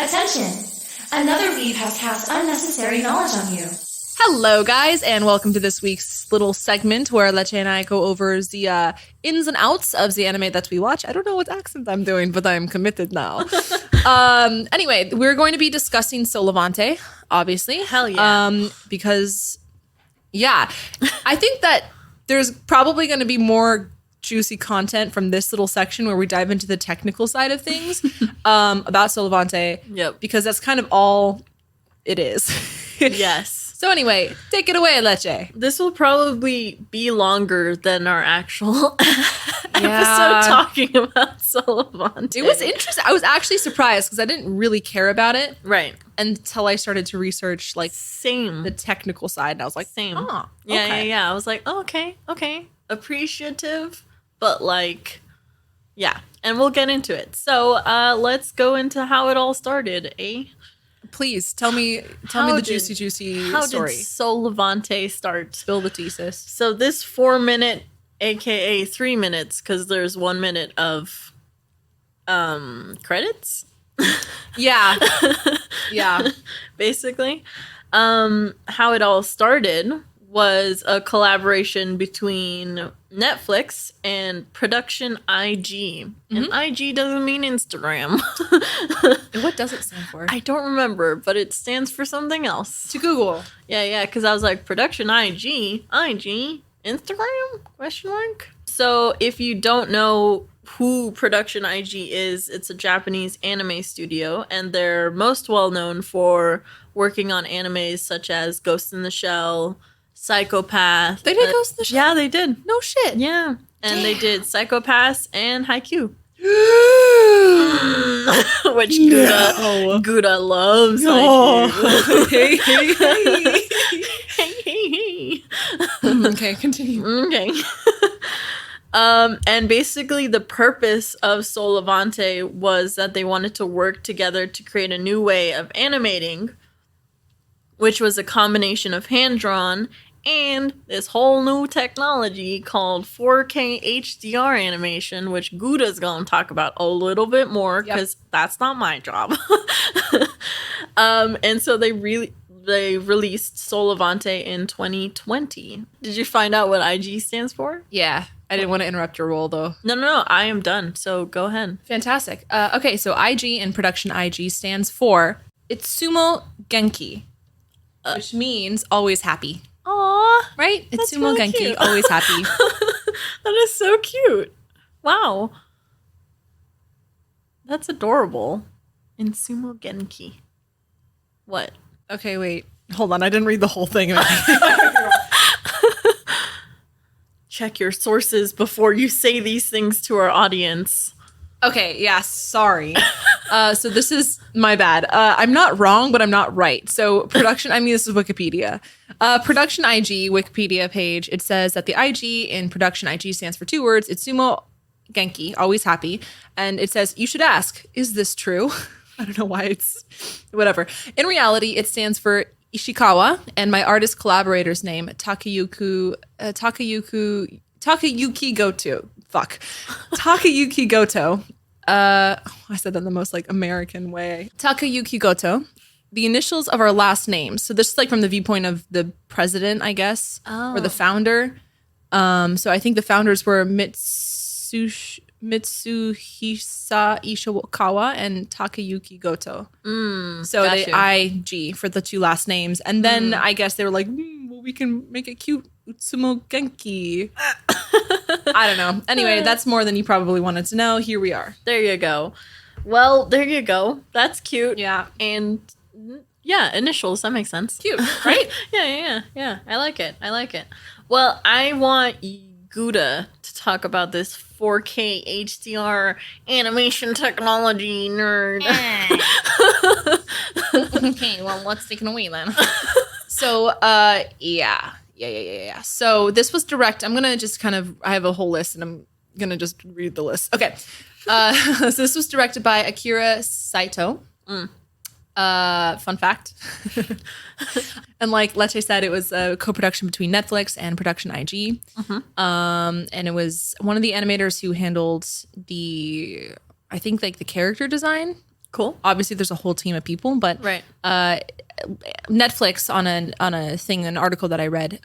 Attention! Another weeb has cast unnecessary knowledge on you. Hello, guys, and welcome to this week's little segment where Leche and I go over the ins and outs of the anime that we watch. I don't know what accent I'm doing, but I'm committed now. Anyway, we're going to be discussing Sol Levante, obviously. Hell yeah. Because, yeah, I think that there's probably going to be more juicy content from this little section where we dive into the technical side of things about Sol Levante. Yep. Because that's kind of all it is. Yes. So anyway, take it away, Leche. This will probably be longer than our actual Yeah. episode talking about Sol Levante. It was interesting. I was actually surprised because I didn't really care about it Right. until I started to research like Same. the technical side, and I was like, Same. oh, Yeah, okay. yeah. I was like, oh, okay. Appreciative, but like, yeah. And we'll get into it. So let's go into how it all started, eh? Please tell me the juicy How story. did Sol Levante start? Spill the thesis. So this 4-minute, aka 3 minutes, because there's 1 minute of credits. Yeah, yeah. Basically. How it all started was a collaboration between Netflix and Production IG. And IG doesn't mean Instagram. What does it stand for? I don't remember, but it stands for something else. To Google. Yeah, because I was like, Production IG, Instagram? Question mark? So if you don't know who Production IG is, it's a Japanese anime studio, and they're most well known for working on animes such as Ghost in the Shell, Psychopath. They did Ghost in the Shell? Yeah, they did. No shit. Yeah. And they did Psychopaths and Haikyuu. Which Gouda loves. Haikyuu. Hey. Okay, continue. Okay. And basically the purpose of Sol Levante was that they wanted to work together to create a new way of animating, which was a combination of hand-drawn and this whole new technology called 4K HDR animation, which Gouda's going to talk about a little bit more because that's not my job. And so they released Sol Levante in 2020. Did you find out what IG stands for? Yeah, I didn't want to interrupt your role though. No, I am done. So go ahead. Fantastic. Okay, so IG in Production IG stands for Itsumo Genki, which means always happy. Aw, Right? That's Itsumo really Genki, cute. always happy. that is so cute. Wow. That's adorable. In Sumo Genki. What? Okay, wait. Hold on. I didn't read the whole thing. Check your sources before you say these things to our audience. Okay, yeah, sorry. So this is my bad. I'm not wrong, but I'm not right. So this is Wikipedia. Production IG Wikipedia page, it says that the IG in Production IG stands for 2 words. Itsumo Genki, always happy. And it says, you should ask, is this true? I don't know why it's whatever. In reality, it stands for Ishikawa, and my artist collaborator's name, Takayuki Goto. Fuck. Takayuki Goto. I said that in the most like American way. Takayuki Goto. The initials of our last names. So this is like from the viewpoint of the president, I guess, or the founder. So I think the founders were Mitsuhisa Ishikawa and Takayuki Goto. So gotcha. they IG for the 2 last names. And then I guess they were like, well, we can make it cute. Utsumo Genki. I don't know. Anyway, that's more than you probably wanted to know. Here we are. There you go. Well, there you go. That's cute. Yeah. And yeah, initials. That makes sense. Cute, right? Yeah. I like it. Well, I want Gouda to talk about this 4K HDR animation technology nerd. Okay, well, let's take it away then. So, yeah. So this was I'm going to just I have a whole list and I'm going to just read the list. Okay. So this was directed by Akira Saito. Fun fact. And like Leche said, it was a co-production between Netflix and Production IG. And it was one of the animators who handled I think like the character design Cool. Obviously, there's a whole team of people, but Right. Netflix on a thing, an article that I read,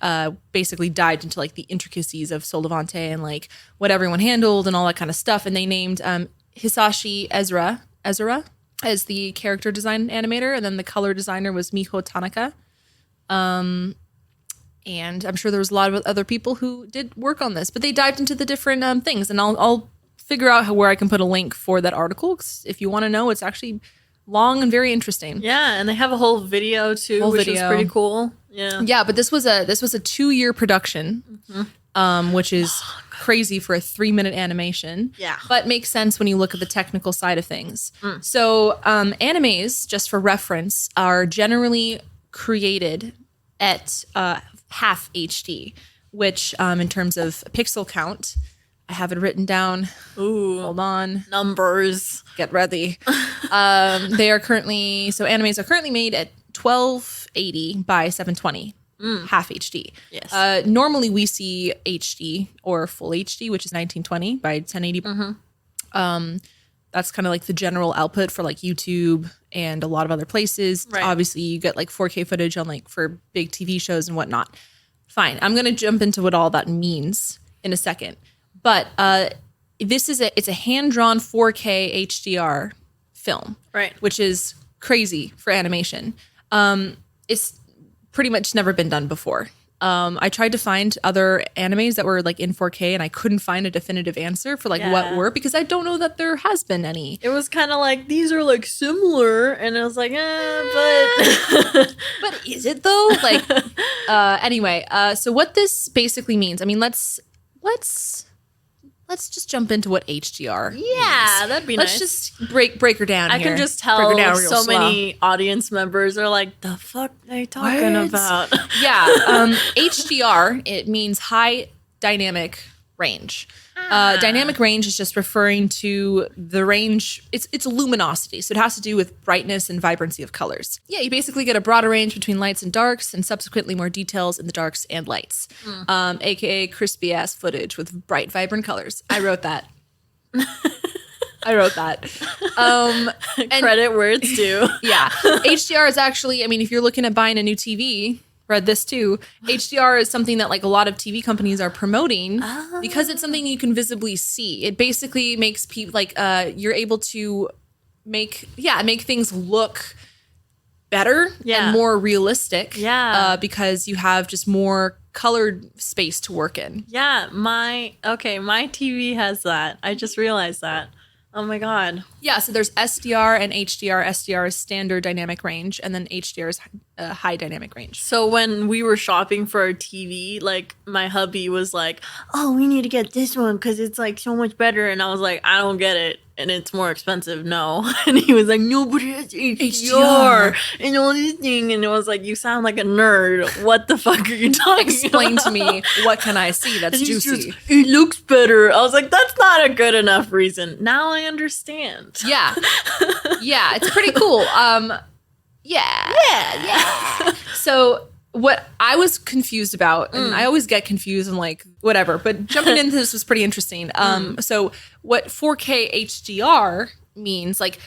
basically dived into like the intricacies of Sol Levante and like what everyone handled and all that kind of stuff. And they named Hisashi Ezra as the character design animator, and then the color designer was Miho Tanaka. And I'm sure there was a lot of other people who did work on this, but they dived into the different things. And I'll figure out where I can put a link for that article. 'Cause if you want to know, it's actually long and very interesting. Yeah, and they have a whole video too, which is pretty cool. Yeah. Yeah, but this was a 2-year production, which is crazy for a 3-minute animation. Yeah. But makes sense when you look at the technical side of things. So animes, just for reference, are generally created at half HD, which in terms of pixel count, I have it written down. Ooh. Hold on. Numbers. Get ready. Animes are currently made at 1280 by 720, half HD. Yes. Normally we see HD or full HD, which is 1920 by 1080. That's kind of like the general output for like YouTube and a lot of other places. Right. Obviously you get like 4K footage on like for big TV shows and whatnot. Fine. I'm going to jump into what all that means in a second. But it's a hand-drawn 4K HDR film, Right. which is crazy for animation. It's pretty much never been done before. I tried to find other animes that were like in 4K, and I couldn't find a definitive answer for like what were, because I don't know that there has been any. It was kind of like, these are like similar, and I was like, but But is it though? Like, anyway. So what this basically means? I mean, let's just jump into what HDR means. that'd be Let's nice. just break her down I here. can just Break her tell down real so slow. many audience members are like, the fuck they talking What? about? Yeah, HDR, it means high dynamic range. Dynamic range is just referring to the range, it's luminosity, so it has to do with brightness and vibrancy of colors. Yeah, you basically get a broader range between lights and darks, and subsequently more details in the darks and lights, aka crispy ass footage with bright, vibrant colors. I wrote that. And Credit where it's due. yeah, HDR is actually, I mean, if you're looking at buying a new TV, read this too, HDR is something that like a lot of TV companies are promoting because it's something you can visibly see. It basically makes people like you're able to make things look better and more realistic. Because you have just more colored space to work in. Yeah, my TV has that. I just realized that. Oh my god. Yeah, so there's SDR and HDR. SDR is standard dynamic range, and then HDR is high dynamic range. So when we were shopping for our TV, like my hubby was like, "Oh, we need to get this one because it's like so much better," and I was like, "I don't get it, and it's more expensive." No, and he was like, "No, but it's HDR and all this thing," and it was like, "You sound like a nerd. What the fuck are you talking Explain about? to me, what can I see that's And he's juicy? just, it looks better. I was like, that's not a good enough reason. Now I understand. Yeah. Yeah, it's pretty cool. Yeah. So what I was confused about, and I always get confused and like whatever, but jumping into this was pretty interesting. So what 4K HDR means, like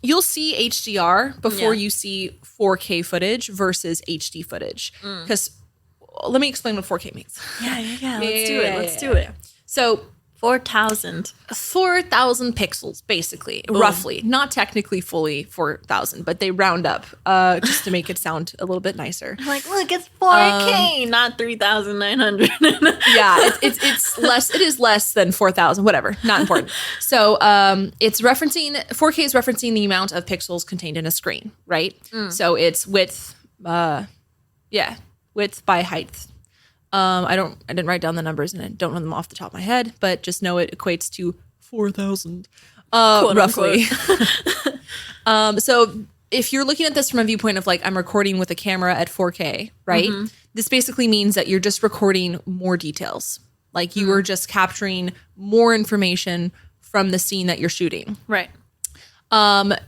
you'll see HDR before you see 4K footage versus HD footage. Because let me explain what 4K means. Yeah. Let's do it. So 4,000. 4,000 pixels, basically, roughly. Not technically fully 4,000, but they round up just to make it sound a little bit nicer. Like, look, it's 4K, not 3,900. Yeah, it's less. It is less than 4,000. Whatever, not important. So it's referencing 4K is referencing the amount of pixels contained in a screen, right? So it's width, width by height. I didn't write down the numbers and I don't know them off the top of my head, but just know it equates to 4,000, roughly. So if you're looking at this from a viewpoint of like, I'm recording with a camera at 4K, right? This basically means that you're just recording more details. Like you are just capturing more information from the scene that you're shooting. Right.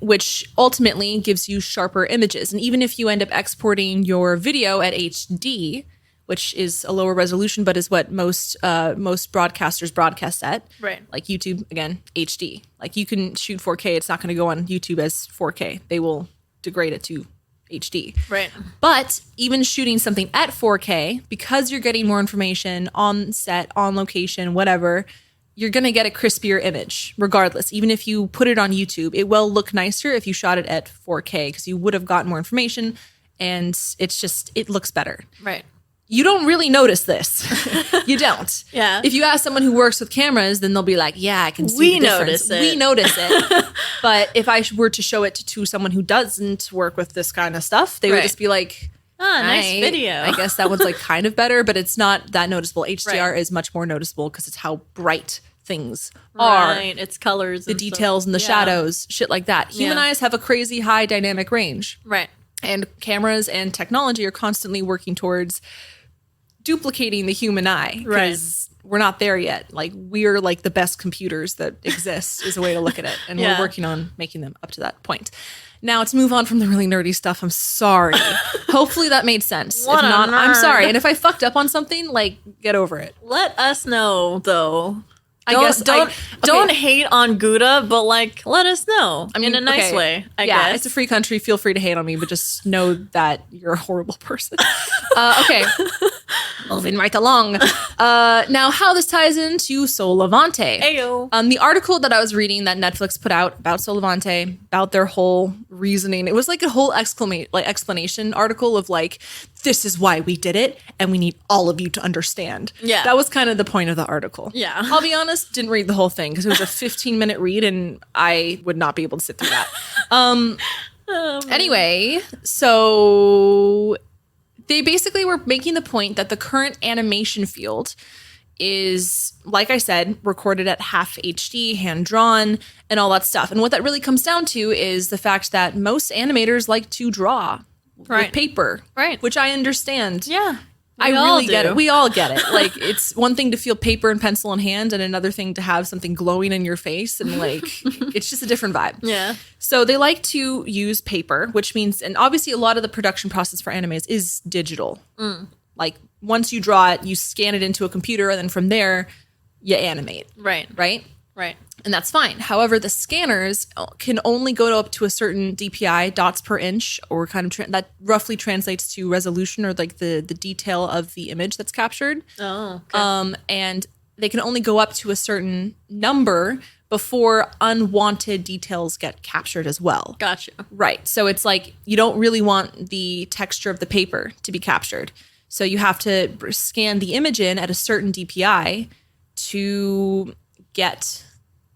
Which ultimately gives you sharper images. And even if you end up exporting your video at HD, which is a lower resolution, but is what most broadcasters broadcast at. Right. Like YouTube, again, HD. Like you can shoot 4K. It's not going to go on YouTube as 4K. They will degrade it to HD. Right. But even shooting something at 4K, because you're getting more information on set, on location, whatever, you're going to get a crispier image regardless. Even if you put it on YouTube, it will look nicer if you shot it at 4K because you would have gotten more information and it looks better. Right. You don't really notice this. You don't. Yeah. If you ask someone who works with cameras, then they'll be like, yeah, I can see the difference. We notice it. But if I were to show it to someone who doesn't work with this kind of stuff, they would just be like, nice video. I guess that one's like kind of better, but it's not that noticeable. HDR is much more noticeable because it's how bright things are. Right. It's colors. The details and the shadows, shit like that. Human eyes have a crazy high dynamic range. Right. And cameras and technology are constantly working towards duplicating the human eye because we're not there yet. Like we're like the best computers that exist is a way to look at it. And we're working on making them up to that point. Now to move on from the really nerdy stuff, I'm sorry. Hopefully that made sense. What if not, a I'm nerd. sorry. And if I fucked up on something, like get over it. Let us know though. Don't Don't hate on Gouda, but like let us know in a nice way. I guess it's a free country. Feel free to hate on me, but just know that you're a horrible person. Okay, moving right along. Now, how this ties into Sol Levante? Ayo. The article that I was reading that Netflix put out about Sol Levante, about their whole reasoning. It was like a whole explanation article of like, this is why we did it, and we need all of you to understand. Yeah, that was kind of the point of the article. Yeah, I'll be honest, didn't read the whole thing because it was a 15-minute read, and I would not be able to sit through that. Anyway, so they basically were making the point that the current animation field is, like I said, recorded at half HD, hand-drawn, and all that stuff. And what that really comes down to is the fact that most animators like to draw with paper. Right. Which I understand. Yeah. I really get it. We all get it. Like, it's one thing to feel paper and pencil in hand and another thing to have something glowing in your face. And, like, it's just a different vibe. Yeah. So they like to use paper, which means, and obviously a lot of the production process for animes is digital. Like, once you draw it, you scan it into a computer, and then from there, you animate. Right. Right? Right. And that's fine. However, the scanners can only go up to a certain DPI, dots per inch, or kind of that roughly translates to resolution or like the detail of the image that's captured. Oh, okay. And they can only go up to a certain number before unwanted details get captured as well. Gotcha. Right. So it's like you don't really want the texture of the paper to be captured. So you have to scan the image in at a certain DPI to get,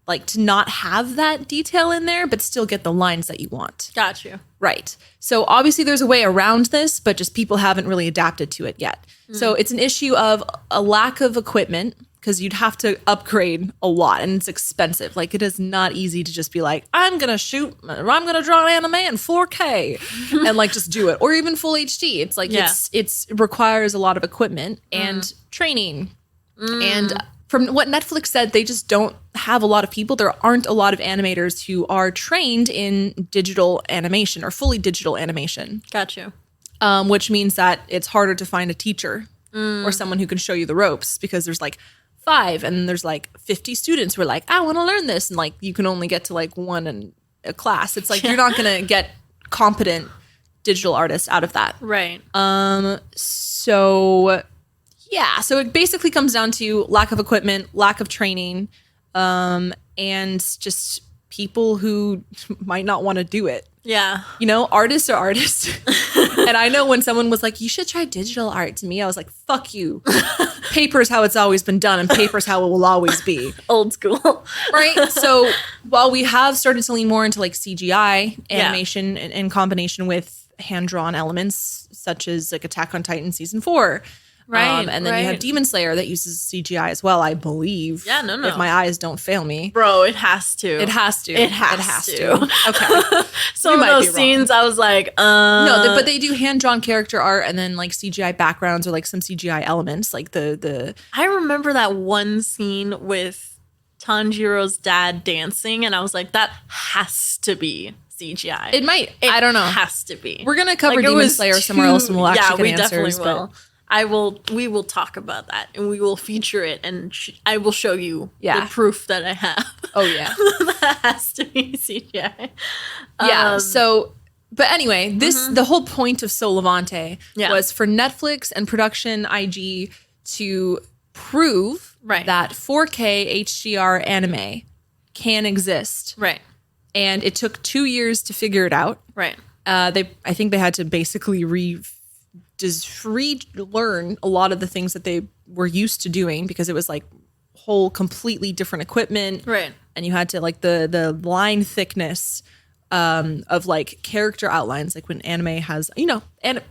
like, to not have that detail in there, but still get the lines that you want. Got you. Right. So obviously there's a way around this, but just people haven't really adapted to it yet. So it's an issue of a lack of equipment because you'd have to upgrade a lot and it's expensive. Like, it is not easy to just be like, I'm going to draw an anime in 4K and like just do it. Or even full HD. It's like, it requires a lot of equipment and training. And from what Netflix said, they just don't have a lot of people. There aren't a lot of animators who are trained in digital animation or fully digital animation. Gotcha. Which means that it's harder to find a teacher or someone who can show you the ropes because there's like 5 and there's like 50 students who are like, I want to learn this. And like, you can only get to like 1 in a class. It's like, you're not going to get competent digital artists out of that. Right. So it basically comes down to lack of equipment, lack of training, and just people who might not want to do it. Yeah. You know, artists are artists. And I know when someone was like, you should try digital art to me, I was like, fuck you. Paper's how it's always been done, and paper's how it will always be. Old school. Right? So while we have started to lean more into like CGI animation in combination with hand-drawn elements, such as like Attack on Titan Season 4, right, and then you have Demon Slayer that uses CGI as well, I believe. Yeah, no. If my eyes don't fail me. Bro, it has to. It has to. It has to. Okay. Some of those scenes, I was like, No, but they do hand-drawn character art and then like CGI backgrounds or like some CGI elements. Like the I remember that one scene with Tanjiro's dad dancing, and I was like, that has to be CGI. It might. I don't know. It has to be. We're going to cover Demon Slayer somewhere else and we'll actually get answers. Definitely will. We will talk about that, and we will feature it, and I will show you Yeah. the proof that I have. Oh yeah. That has to be CGI. Yeah. So, but anyway, the whole point of Sol Levante Yeah. was for Netflix and production IG to prove Right. that 4K HDR anime can exist. Right. And it took 2 years to figure it out. Right. I think they had to basically relearn a lot of the things that they were used to doing, because it was like whole completely different equipment. Right. And you had to like the line thickness of like character outlines, like when anime has, and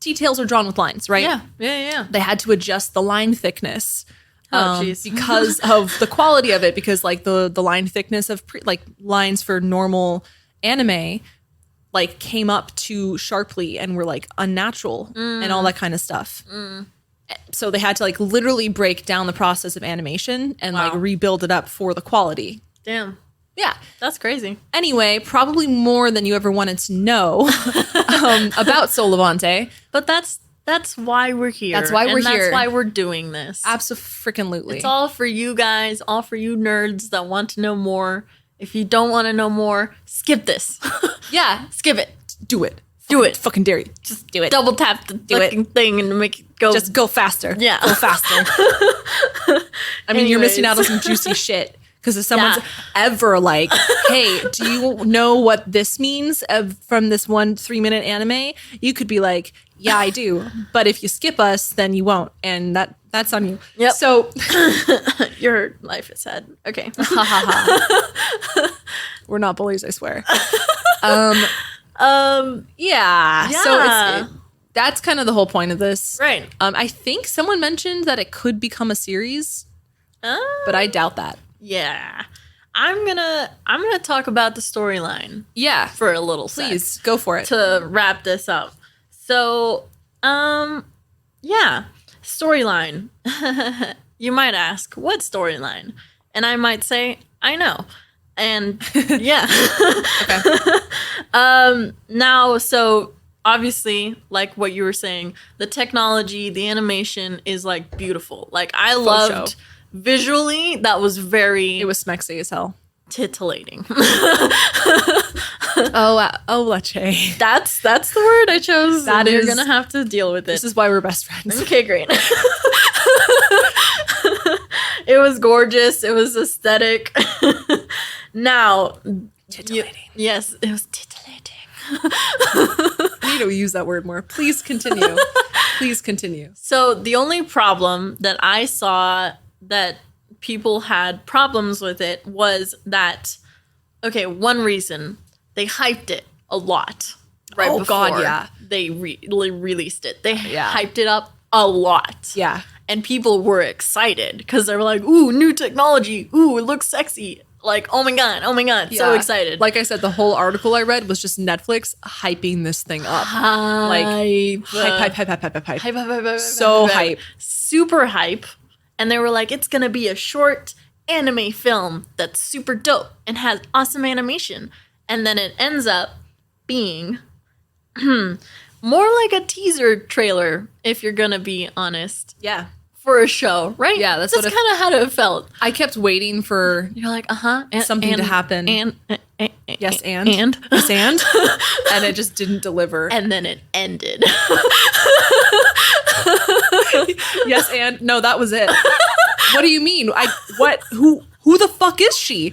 details are drawn with lines, right? Yeah. Yeah. They had to adjust the line thickness Oh, jeez. because of the quality of it, because like the line thickness of like lines for normal anime like came up too sharply and were like unnatural and all that kind of stuff. So they had to like literally break down the process of animation and like Wow. rebuild it up for the quality. Damn. Yeah. That's crazy. Anyway, probably more than you ever wanted to know about Sol Levante. But that's why we're here. That's why we're and here. That's why we're doing this. Absolutely. It's all for you guys, all for you nerds that want to know more. If you don't want to know more, skip this. Yeah. Skip it. Do it. Do it. Fucking dare you. Just do it. Double tap the Do it. fucking thing and make it go. Just go faster. Yeah. Go faster. I mean, you're missing out on Anyways. some juicy shit. Because if someone's Yeah. ever like, hey, do you know what this means from this 1 3-minute anime? You could be like, yeah, I do. But if you skip us, then you won't. And that's on you. Yep. So Your life is sad. Okay. we're not bullies, I swear. Um. Yeah. So Yeah. that's kind of the whole point of this. Right. I think someone mentioned that it could become a series, but I doubt that. Yeah. I'm gonna talk about the storyline Yeah. for a little sec Please go for it. to wrap this up. So, yeah, storyline. You might ask, what storyline? And I might say, I know. And yeah. Now, so obviously, like what you were saying, the technology, the animation is like beautiful. Like I loved show. visually, that was very It was smexy as hell. titillating. Oh, leche. That's the word I chose. That You're is- gonna have to deal with it. This is why we're best friends. Okay, great. It was gorgeous. It was aesthetic. Now, Titillating. yes, it was titillating. I need to use that word more. Please continue. Please continue. So the only problem that I saw that people had problems with it was that, okay, one reason, they hyped it a lot right Oh, before God, yeah. they released it. They Yeah. hyped it up a lot. Yeah. And people were excited because they were like, ooh, new technology. Ooh, it looks sexy. Like, oh my God, so Yeah. excited. Like I said, the whole article I read was just Netflix hyping this thing up. Like, hype. So hype. Super hype. And they were like, it's going to be a short anime film that's super dope and has awesome animation. And then it ends up being more like a teaser trailer, if you're going to be honest, Yeah. for a show, right? Yeah, that's kind what of how it felt. I kept waiting for You're like, something to happen. And yes and. and Yes and. And it just didn't deliver. and then it ended. Yes and. No, that was it. What do you mean? Who the fuck is she?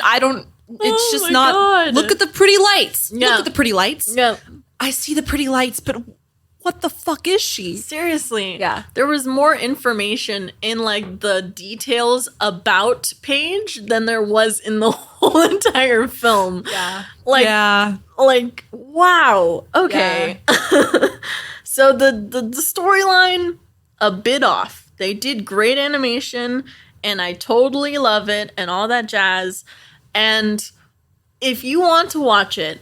I don't. It's Oh just my not. God. Look at the pretty lights. Yeah. Look at the pretty lights. Yeah, I see the pretty lights, but what the fuck is she? seriously. Yeah. There was more information in like the details about Paige than there was in the whole entire film. Yeah. Like, yeah. like wow. Okay. So the storyline a bit off. They did great animation and I totally love it and all that jazz. And if you want to watch it,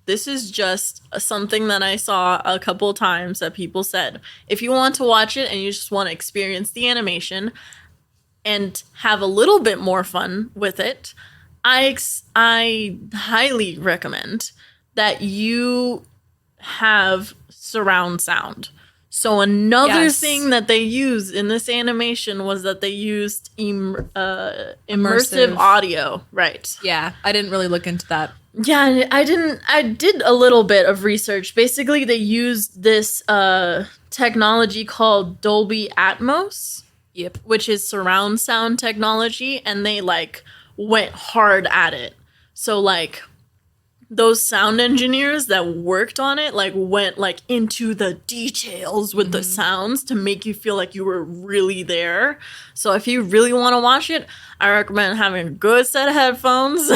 this is just something that I saw a couple of times that people said. If you want to watch it and you just want to experience the animation and have a little bit more fun with it, I highly recommend that you have surround sound. So another Yes. thing that they used in this animation was that they used immersive Immersive. audio. Right. Yeah, I didn't really look into that. Yeah, I didn't. I did a little bit of research. Basically, they used this technology called Dolby Atmos, Yep. which is surround sound technology, and they like went hard at it. So like those sound engineers that worked on it like went like into the details with the sounds to make you feel like you were really there. So if you really want to watch it, I recommend having a good set of headphones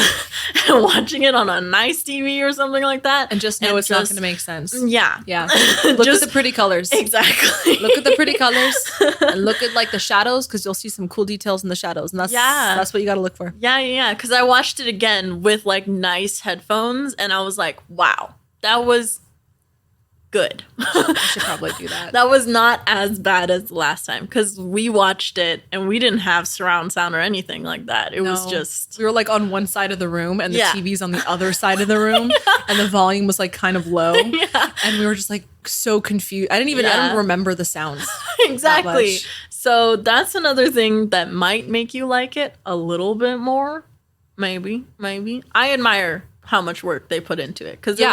and watching it on a nice TV or something like that. And just know it's not going to make sense. Yeah. Yeah. Look Just- at the pretty colors. Exactly. Look at the pretty colors and look at like the shadows because you'll see some cool details in the shadows. And that's what you got to look for. Yeah. Because I watched it again with like nice headphones, and I was like, wow, that was good. I should probably do that. That was not as bad as the last time because we watched it and we didn't have surround sound or anything like that. It was No. just We were like on one side of the room and the Yeah. TV's on the other side of the room and the volume was like kind of low. Yeah. And we were just like so confused. I Yeah. don't remember the sounds. exactly. much. So that's another thing that might make you like it a little bit more. Maybe. I admire how much work they put into it because Yeah.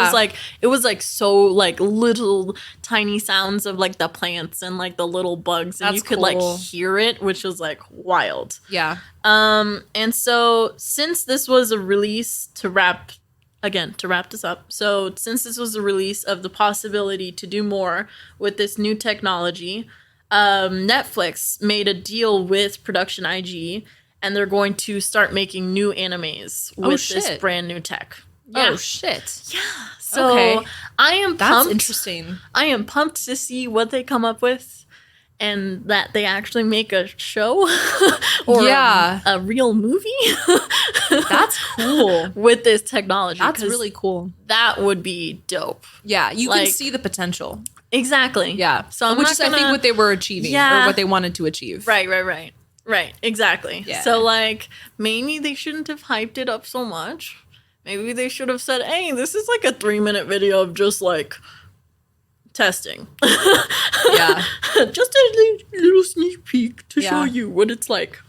it was like so like little tiny sounds of like the plants and like the little bugs, and That's you could cool. like hear it, which was like wild. Yeah. And so since this was a release to wrap this up. So since this was a release of the possibility to do more with this new technology, Netflix made a deal with Production IG, and they're going to start making new animes with this shit. brand new tech. Oh shit. So Okay. I am That's pumped. interesting. I am pumped to see what they come up with, and that they actually make a show or Yeah. a real movie That's cool. with this technology. That's 'cause really cool. that would be dope. Yeah, you Like- can see the potential. Exactly. Yeah. So I'm which not is I think gonna- what they were achieving Yeah. or what they wanted to achieve. Right. Exactly. Yeah. So like maybe they shouldn't have hyped it up so much. Maybe they should have said, "Hey, this is like a 3-minute video of just like testing." Yeah. Just a little sneak peek to show Yeah. you what it's like.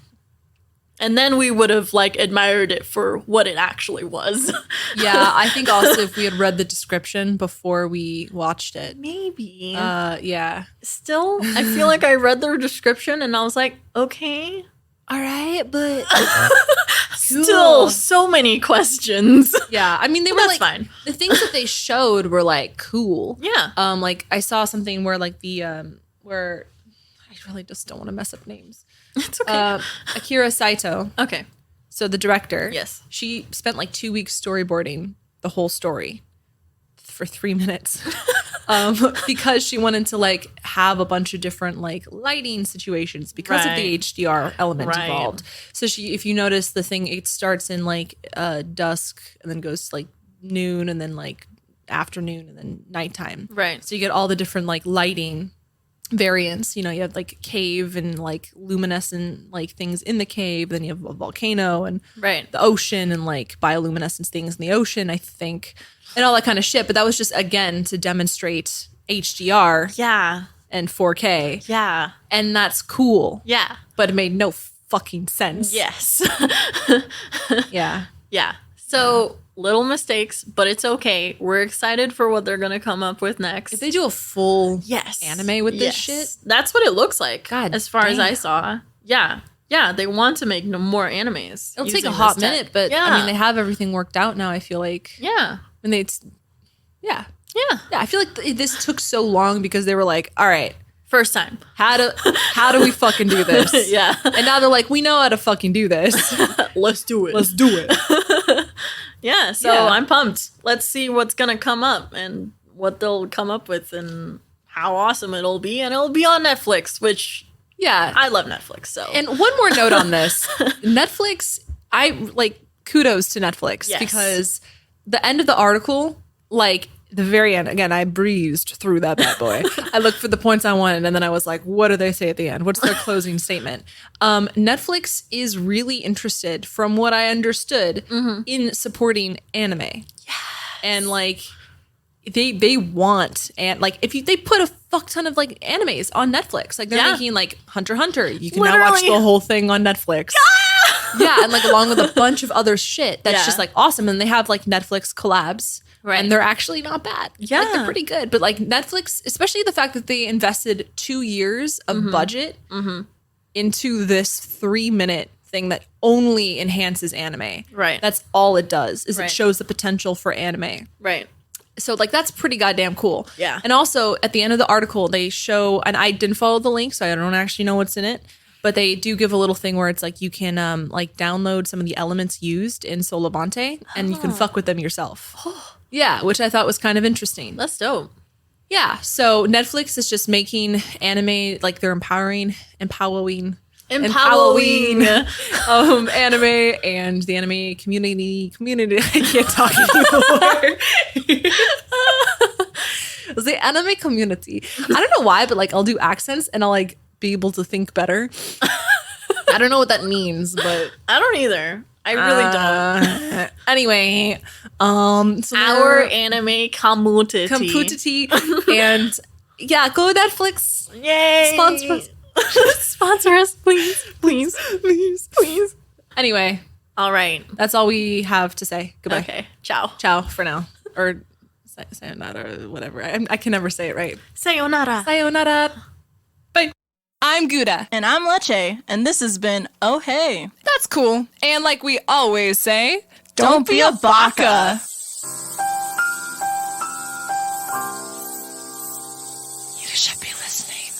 And then we would have like admired it for what it actually was. Yeah, I think also if we had read the description before we watched it. Maybe. Yeah. Still, I feel like I read their description and I was like, okay. All right, but Still so many questions. yeah, I mean they were That's like fine. the things that they showed were like cool. Yeah. Like I saw something where like the where I really just don't want to mess up names. It's okay. Akira Saito, Okay. so the director. Yes. She spent like 2 weeks storyboarding the whole story for 3 minutes. Because she wanted to like have a bunch of different like lighting situations because of the Right. HDR element Right. involved. So if you notice the thing, it starts in like dusk and then goes to, like noon and then like afternoon and then nighttime. Right. So you get all the different like lighting variants. You know, you have like cave and like luminescent like things in the cave. Then you have a volcano and Right. the ocean and like bioluminescence things in the ocean, I think, and all that kind of shit. But that was just again to demonstrate HDR Yeah. and 4K, Yeah. and that's cool. Yeah. But it made no fucking sense. Yes. Yeah. Yeah. So little mistakes, but it's okay. We're excited for what they're gonna come up with next. If they do a full yes anime with this shit, that's what it looks like. God as far as I damn. saw. Yeah, they want to make more animes. it'll take using a hot this tech. minute. But yeah. I mean, they have everything worked out now. I feel like, yeah, and yeah. yeah. I feel like this took so long because they were like, all right, First time. how do we fucking do this? Yeah, And now they're like, we know how to fucking do this. let's do it. Let's do it. Yeah, so Yeah. I'm pumped. Let's see what's gonna come up and what they'll come up with and how awesome it'll be. And it'll be on Netflix, which Yeah. I love Netflix. So And one more note on this. Netflix, I like kudos to Netflix Yes. because the end of the article, like the very end, again, I breezed through that bad boy. I looked for the points I wanted and then I was like, what do they say at the end? What's their closing statement? Netflix is really interested, from what I understood, in supporting anime. Yeah. And like, they want, and like if they put a fuck ton of like animes on Netflix, like they're making like Hunter x Hunter, you can now watch the whole thing on Netflix. Yeah, and like along with a bunch of other shit that's just like awesome, and they have like Netflix collabs. Right. And they're actually not bad. Yeah. Like, they're pretty good. But like Netflix, especially the fact that they invested 2 years of budget into this 3-minute thing that only enhances anime. Right. That's all it does, is it shows the potential for anime. Right. So like that's pretty goddamn cool. Yeah. And also at the end of the article, they show, and I didn't follow the link, so I don't actually know what's in it. But they do give a little thing where it's like you can like download some of the elements used in Sol Levante and you can fuck with them yourself. Yeah, which I thought was kind of interesting. That's dope. Yeah, so Netflix is just making anime, like they're empowering anime and the anime community. I can't talk anymore. It's the anime community. I don't know why, but like I'll do accents and I'll like be able to think better. I don't know what that means, but I don't either. I really don't. Anyway, so our anime community. And yeah, go Netflix. Yay! Sponsor us, please. Anyway, all right. That's all we have to say. Goodbye. Okay. Ciao. Ciao for now, or sayonara, or whatever. I can never say it right. Sayonara. Bye. I'm Gouda. And I'm Leche. And this has been Oh Hey. That's cool. And like we always say, don't be a baka. You should be listening.